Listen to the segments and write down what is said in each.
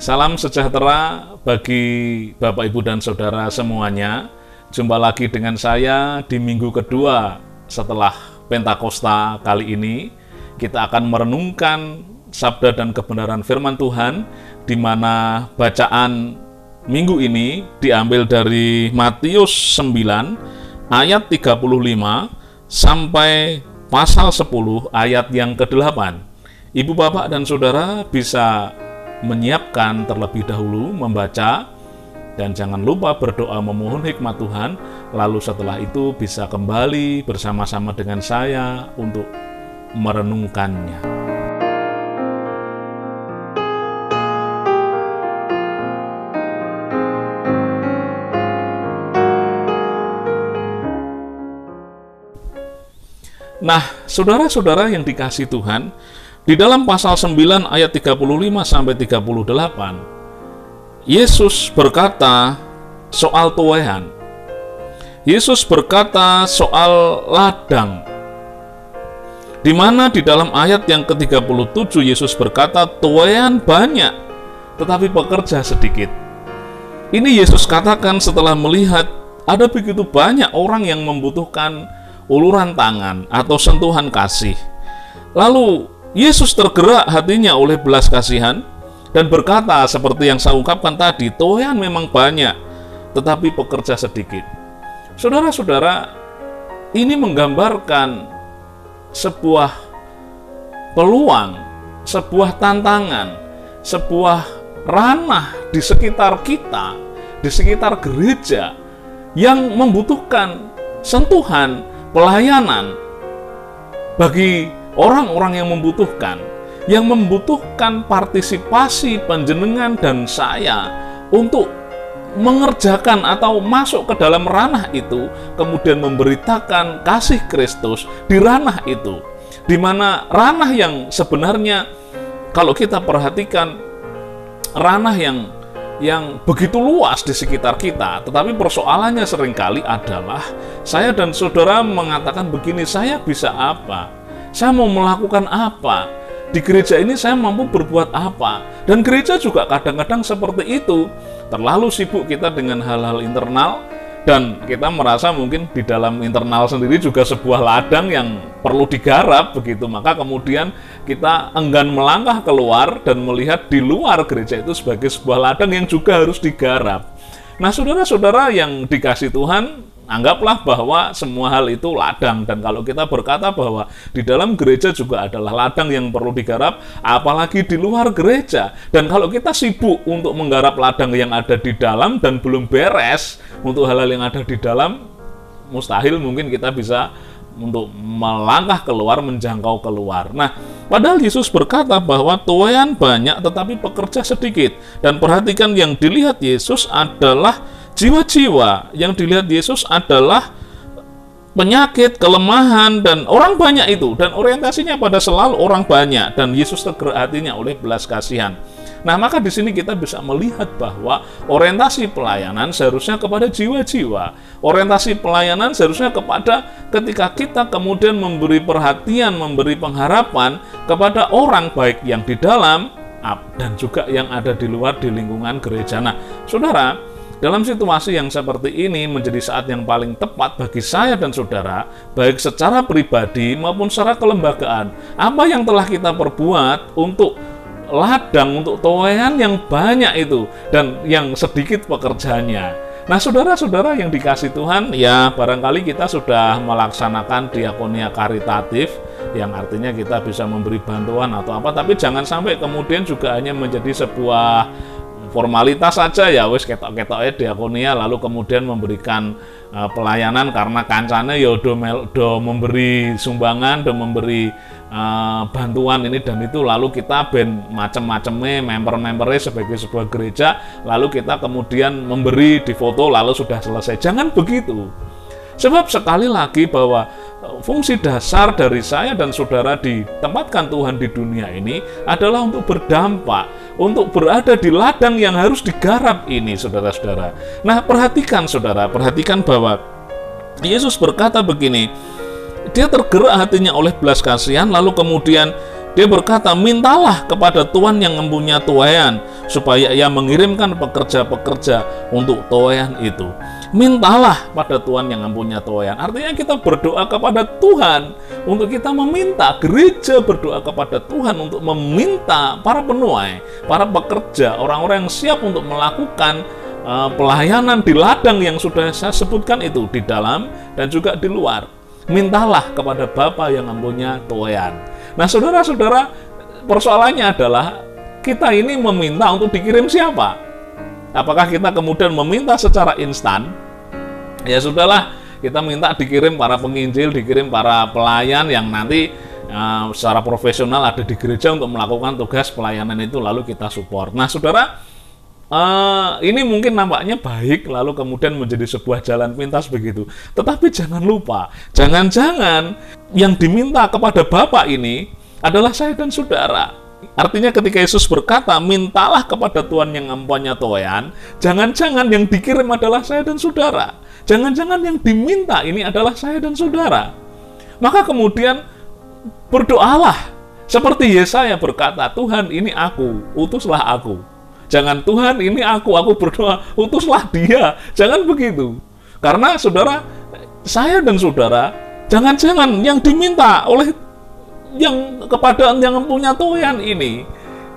Salam sejahtera bagi Bapak, Ibu, dan Saudara semuanya. Jumpa lagi dengan saya di minggu kedua setelah Pentakosta kali ini. Kita akan merenungkan sabda dan kebenaran firman Tuhan, di mana bacaan minggu ini diambil dari Matius 9 ayat 35 sampai pasal 10 ayat yang ke-8. Ibu, Bapak, dan Saudara bisa menyiapkan terlebih dahulu membaca, dan jangan lupa berdoa memohon hikmat Tuhan. Lalu setelah itu bisa kembali bersama-sama dengan saya untuk merenungkannya. Nah, saudara-saudara yang dikasihi Tuhan, di dalam pasal 9 ayat 35 sampai 38, Yesus berkata soal tuehan. Yesus berkata soal ladang. Di mana di dalam ayat yang ke-37 Yesus berkata, tuehan banyak, tetapi pekerja sedikit. Ini Yesus katakan setelah melihat ada begitu banyak orang yang membutuhkan uluran tangan atau sentuhan kasih. Lalu Yesus tergerak hatinya oleh belas kasihan dan berkata seperti yang saya ungkapkan tadi, tuehan memang banyak, tetapi pekerja sedikit. Saudara-saudara, ini menggambarkan sebuah peluang, sebuah tantangan, sebuah ranah di sekitar kita, di sekitar gereja yang membutuhkan sentuhan, pelayanan bagi orang-orang yang membutuhkan partisipasi panjenengan dan saya untuk mengerjakan atau masuk ke dalam ranah itu, kemudian memberitakan kasih Kristus di ranah itu, di mana ranah yang sebenarnya kalau kita perhatikan ranah yang begitu luas di sekitar kita, tetapi persoalannya seringkali adalah saya dan saudara mengatakan begini, saya bisa apa? Saya mau melakukan apa? Di gereja ini saya mampu berbuat apa? Dan gereja juga kadang-kadang seperti itu. Terlalu sibuk kita dengan hal-hal internal, dan kita merasa mungkin di dalam internal sendiri juga sebuah ladang yang perlu digarap begitu. Maka kemudian kita enggan melangkah keluar dan melihat di luar gereja itu sebagai sebuah ladang yang juga harus digarap. Nah, saudara-saudara yang dikasihi Tuhan, anggaplah bahwa semua hal itu ladang. Dan kalau kita berkata bahwa di dalam gereja juga adalah ladang yang perlu digarap, apalagi di luar gereja. Dan kalau kita sibuk untuk menggarap ladang yang ada di dalam dan belum beres untuk hal-hal yang ada di dalam, mustahil mungkin kita bisa untuk melangkah keluar, menjangkau keluar. Nah, padahal Yesus berkata bahwa tuehan banyak tetapi pekerja sedikit. Dan perhatikan, yang dilihat Yesus adalah jiwa-jiwa, yang dilihat Yesus adalah penyakit, kelemahan, dan orang banyak itu. Dan orientasinya pada selalu orang banyak. Dan Yesus tergerak hatinya oleh belas kasihan. Nah, maka di sini kita bisa melihat bahwa orientasi pelayanan seharusnya kepada jiwa-jiwa. Orientasi pelayanan seharusnya kepada ketika kita kemudian memberi perhatian, memberi pengharapan kepada orang, baik yang di dalam dan juga yang ada di luar, di lingkungan gereja. Nah, saudara, dalam situasi yang seperti ini menjadi saat yang paling tepat bagi saya dan saudara, baik secara pribadi maupun secara kelembagaan. Apa yang telah kita perbuat untuk ladang, untuk tuehan yang banyak itu, dan yang sedikit pekerjaannya. Nah, saudara-saudara yang dikasihi Tuhan, ya barangkali kita sudah melaksanakan diakonia karitatif, yang artinya kita bisa memberi bantuan atau apa, tapi jangan sampai kemudian juga hanya menjadi sebuah formalitas saja, ya wis ketok-ketoknya diakonia, lalu kemudian memberikan pelayanan karena kancane ya do memberi sumbangan, do memberi bantuan ini dan itu, lalu kita ben macem-macemnya member-membernya sebagai sebuah gereja, lalu kita kemudian memberi di foto lalu sudah selesai. Jangan begitu. Sebab sekali lagi bahwa fungsi dasar dari saya dan saudara ditempatkan Tuhan di dunia ini adalah untuk berdampak, untuk berada di ladang yang harus digarap ini, saudara-saudara. Nah, perhatikan saudara, perhatikan bahwa Yesus berkata begini, dia tergerak hatinya oleh belas kasihan, lalu kemudian Dia berkata, mintalah kepada Tuhan yang mempunyai tuaian, supaya ia mengirimkan pekerja-pekerja untuk tuaian itu. Mintalah pada Tuhan yang mempunyai tuaian. Artinya kita berdoa kepada Tuhan untuk kita meminta. Gereja berdoa kepada Tuhan untuk meminta para penuai, para pekerja, orang-orang yang siap untuk melakukan pelayanan di ladang yang sudah saya sebutkan itu, di dalam dan juga di luar. Mintalah kepada Bapa yang mempunyai tuaian. Nah, saudara-saudara, persoalannya adalah kita ini meminta untuk dikirim siapa? Apakah kita kemudian meminta secara instan? Ya sudahlah, kita minta dikirim para penginjil, dikirim para pelayan yang nanti secara profesional ada di gereja untuk melakukan tugas pelayanan itu, lalu kita support. Nah, saudara, ini mungkin nampaknya baik, lalu kemudian menjadi sebuah jalan pintas begitu. Tetapi jangan lupa, jangan-jangan yang diminta kepada Bapa ini adalah saya dan saudara. Artinya ketika Yesus berkata, mintalah kepada Tuhan yang mempunyai tuaian, jangan-jangan yang dikirim adalah saya dan saudara. Jangan-jangan yang diminta ini adalah saya dan saudara. Maka kemudian berdoalah. Seperti Yesaya berkata, Tuhan ini aku, utuslah aku. Jangan Tuhan ini aku berdoa, utuslah dia. Jangan begitu. Karena saudara, saya dan saudara, jangan-jangan yang diminta oleh yang kepada yang mempunyai tuaian ini.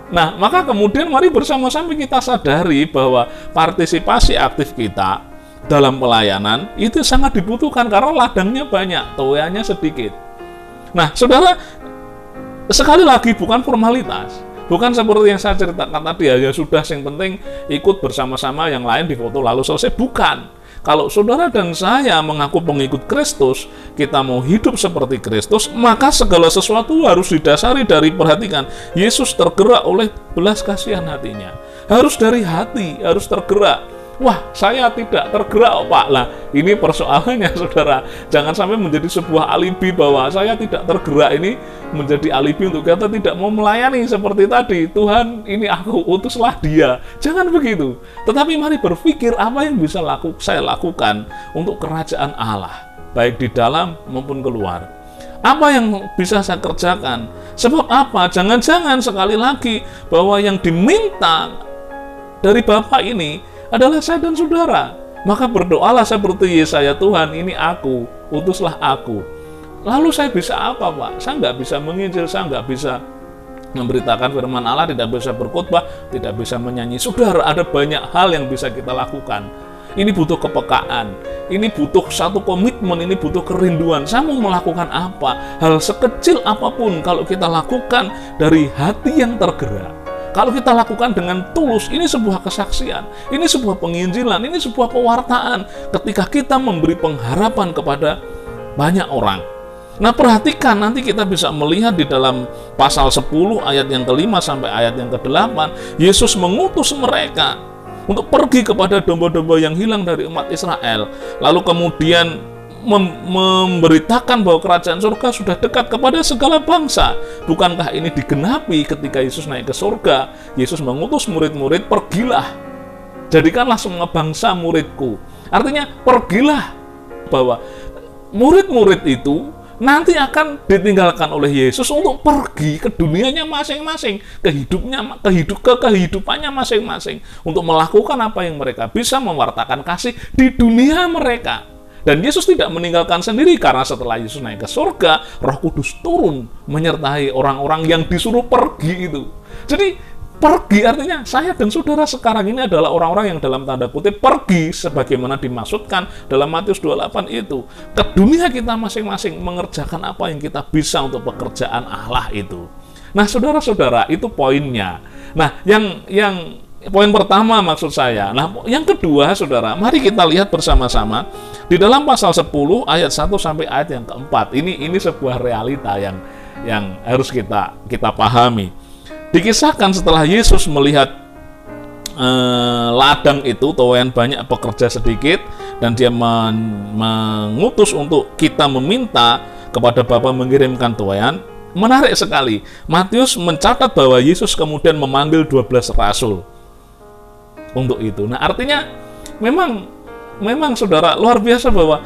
Nah, maka kemudian mari bersama-sama kita sadari bahwa partisipasi aktif kita dalam pelayanan itu sangat dibutuhkan karena ladangnya banyak, tuaiannya sedikit. Nah, saudara, sekali lagi bukan formalitas. Bukan seperti yang saya ceritakan tadi, ya sudah, yang penting ikut bersama-sama, yang lain difoto lalu selesai. Bukan. Kalau saudara dan saya mengaku pengikut Kristus, kita mau hidup seperti Kristus, maka segala sesuatu harus didasari dari, perhatikan, Yesus tergerak oleh belas kasihan hatinya. Harus dari hati, harus tergerak. Wah, saya tidak tergerak, Pak. Lah, ini persoalannya, saudara. Jangan sampai menjadi sebuah alibi bahwa saya tidak tergerak, ini menjadi alibi untuk kita tidak mau melayani seperti tadi. Tuhan, ini aku, utuslah dia. Jangan begitu. Tetapi mari berpikir apa yang bisa saya lakukan untuk kerajaan Allah, baik di dalam maupun keluar. Apa yang bisa saya kerjakan? Sebab apa? Jangan-jangan sekali lagi bahwa yang diminta dari Bapa ini adalah saya dan saudara. Maka berdoalah seperti Yesaya, Tuhan ini aku, utuslah aku. Lalu saya bisa apa, Pak? Saya nggak bisa menginjil, saya nggak bisa memberitakan firman Allah, tidak bisa berkhotbah, tidak bisa menyanyi. Saudara, ada banyak hal yang bisa kita lakukan. Ini butuh kepekaan, ini butuh satu komitmen, ini butuh kerinduan. Saya mau melakukan apa? Hal sekecil apapun kalau kita lakukan dari hati yang tergerak, kalau kita lakukan dengan tulus, ini sebuah kesaksian, ini sebuah penginjilan, ini sebuah pewartaan ketika kita memberi pengharapan kepada banyak orang. Nah, perhatikan, nanti kita bisa melihat di dalam pasal 10 ayat yang ke-5 sampai ayat yang ke-8, Yesus mengutus mereka untuk pergi kepada domba-domba yang hilang dari umat Israel. Lalu kemudian memberitakan bahwa kerajaan surga sudah dekat kepada segala bangsa. Bukankah ini digenapi ketika Yesus naik ke surga? Yesus mengutus murid-murid, pergilah, jadikanlah semua bangsa muridku. Artinya pergilah, bahwa murid-murid itu nanti akan ditinggalkan oleh Yesus untuk pergi ke dunianya masing-masing, kehidupannya masing-masing, untuk melakukan apa yang mereka bisa, mewartakan kasih di dunia mereka. Dan Yesus tidak meninggalkan sendiri, karena setelah Yesus naik ke surga, Roh Kudus turun menyertai orang-orang yang disuruh pergi itu. Jadi pergi artinya saya dan saudara sekarang ini adalah orang-orang yang dalam tanda kutip pergi, sebagaimana dimaksudkan dalam Matius 28 itu, ke dunia kita masing-masing, mengerjakan apa yang kita bisa untuk pekerjaan Allah itu. Nah, saudara-saudara, itu poinnya. Nah, yang poin pertama maksud saya. Nah, yang kedua, saudara, mari kita lihat bersama-sama di dalam pasal 10 ayat 1 sampai ayat yang keempat. Ini sebuah realita yang harus kita pahami. Dikisahkan setelah Yesus melihat ladang itu, tuaian banyak, pekerja sedikit, dan dia mengutus untuk kita meminta kepada Bapa mengirimkan tuaian. Menarik sekali, Matius mencatat bahwa Yesus kemudian memanggil 12 rasul untuk itu. Nah, artinya memang saudara, luar biasa bahwa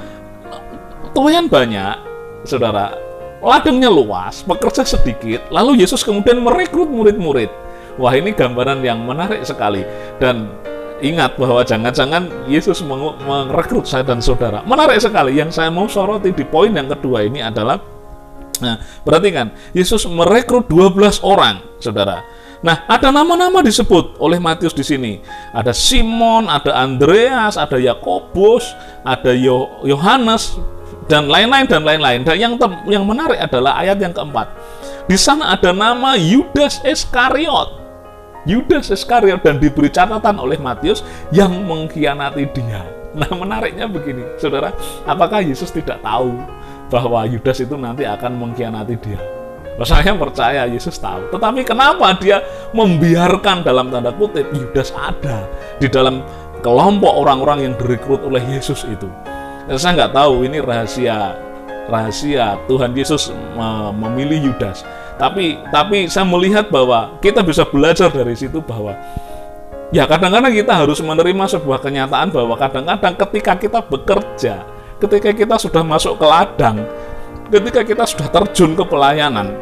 tuaian banyak, saudara, ladangnya luas, pekerja sedikit, lalu Yesus kemudian merekrut murid-murid. Wah, ini gambaran yang menarik sekali. Dan ingat bahwa jangan-jangan Yesus merekrut saya dan saudara. Menarik sekali. Yang saya mau soroti di poin yang kedua ini adalah, nah, perhatikan, Yesus merekrut 12 orang, saudara. Nah, ada nama-nama disebut oleh Matius di sini. Ada Simon, ada Andreas, ada Yakobus, ada Yohanes, dan lain-lain dan lain-lain. Dan yang menarik adalah ayat yang keempat. Di sana ada nama Yudas Iskariot. Yudas Iskariot, dan diberi catatan oleh Matius yang mengkhianati dia. Nah, menariknya begini, saudara, apakah Yesus tidak tahu bahwa Yudas itu nanti akan mengkhianati dia? Saya percaya Yesus tahu, tetapi kenapa dia membiarkan dalam tanda kutip Yudas ada di dalam kelompok orang-orang yang direkrut oleh Yesus itu? Saya nggak tahu, ini rahasia Tuhan Yesus memilih Yudas. Tapi saya melihat bahwa kita bisa belajar dari situ bahwa ya kadang-kadang kita harus menerima sebuah kenyataan bahwa kadang-kadang ketika kita bekerja, ketika kita sudah masuk ke ladang, ketika kita sudah terjun ke pelayanan,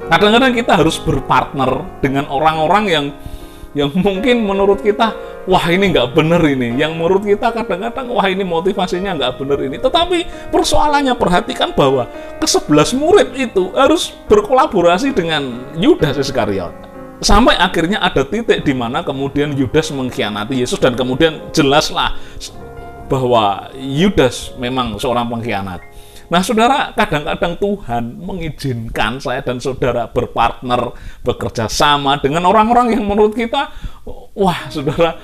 kadang-kadang kita harus berpartner dengan orang-orang yang mungkin menurut kita, wah ini nggak bener ini. Yang menurut kita kadang-kadang, wah ini motivasinya nggak bener ini. Tetapi persoalannya, perhatikan bahwa ke-11 murid itu harus berkolaborasi dengan Yudas Iskariot. Sampai akhirnya ada titik di mana kemudian Yudas mengkhianati Yesus, dan kemudian jelaslah bahwa Yudas memang seorang pengkhianat. Nah, saudara, kadang-kadang Tuhan mengizinkan saya dan saudara berpartner, bekerja sama dengan orang-orang yang menurut kita, wah, saudara,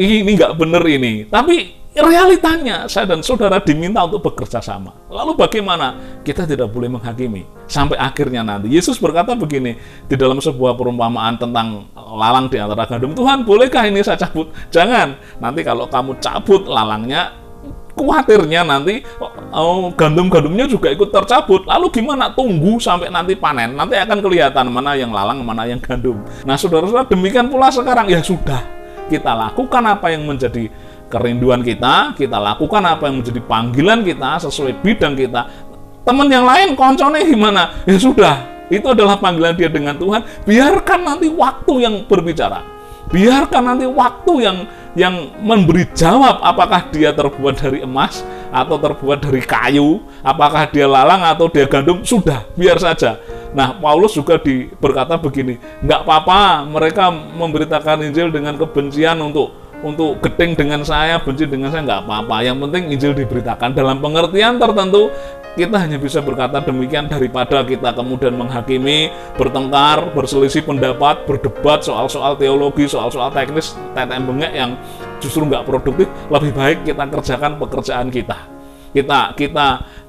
ini nggak bener ini. Tapi realitanya, saya dan saudara diminta untuk bekerja sama. Lalu bagaimana? Kita tidak boleh menghakimi. Sampai akhirnya nanti, Yesus berkata begini, di dalam sebuah perumpamaan tentang lalang di antara gandum, Tuhan, bolehkah ini saya cabut? Jangan, nanti kalau kamu cabut lalangnya, khawatirnya nanti gandum-gandumnya juga ikut tercabut. Lalu gimana? Tunggu sampai nanti panen. Nanti akan kelihatan mana yang lalang, mana yang gandum. Nah, saudara-saudara, demikian pula sekarang. Ya sudah, kita lakukan apa yang menjadi kerinduan kita lakukan apa yang menjadi panggilan kita sesuai bidang kita. Teman yang lain, koncone gimana? Ya sudah, itu adalah panggilan dia dengan Tuhan. Biarkan nanti waktu yang berbicara. Biarkan nanti waktu yang memberi jawab, apakah dia terbuat dari emas atau terbuat dari kayu, apakah dia lalang atau dia gandum, sudah, biar saja. Nah, Paulus juga berkata begini, nggak apa-apa mereka memberitakan Injil dengan kebencian untuk geting dengan saya, benci dengan saya, nggak apa-apa. Yang penting Injil diberitakan. Dalam pengertian tertentu, kita hanya bisa berkata demikian daripada kita kemudian menghakimi, bertengkar, berselisih pendapat, berdebat soal-soal teologi, soal-soal teknis, tetek bengek yang justru nggak produktif. Lebih baik kita kerjakan pekerjaan kita.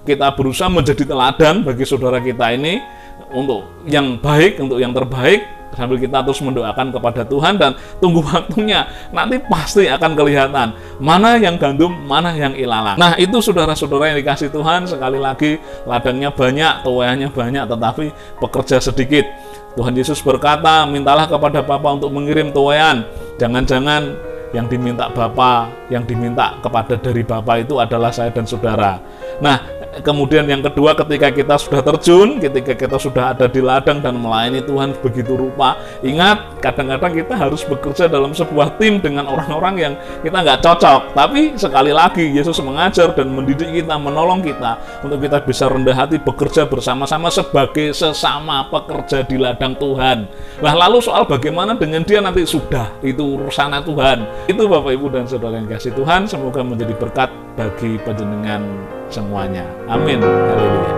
Kita berusaha menjadi teladan bagi saudara kita ini untuk yang baik, untuk yang terbaik, sambil kita terus mendoakan kepada Tuhan, dan tunggu waktunya, nanti pasti akan kelihatan mana yang gandum, mana yang ilalang. Nah, itu saudara-saudara yang dikasih Tuhan, sekali lagi ladangnya banyak, tuaiannya banyak, tetapi pekerja sedikit. Tuhan Yesus berkata, mintalah kepada Bapa untuk mengirim tuaian. Jangan-jangan yang diminta Bapa, yang diminta kepada dari Bapa itu adalah saya dan saudara. Nah, kemudian yang kedua, ketika kita sudah terjun, ketika kita sudah ada di ladang dan melayani Tuhan begitu rupa, ingat, kadang-kadang kita harus bekerja dalam sebuah tim dengan orang-orang yang kita nggak cocok. Tapi sekali lagi, Yesus mengajar dan mendidik kita, menolong kita untuk kita bisa rendah hati bekerja bersama-sama sebagai sesama pekerja di ladang Tuhan. Nah, lalu soal bagaimana dengan dia nanti, sudah, itu urusannya Tuhan. Itu Bapak, Ibu, dan saudara yang kasih Tuhan, semoga menjadi berkat bagi panjenengan semuanya. Amin. Haleluya.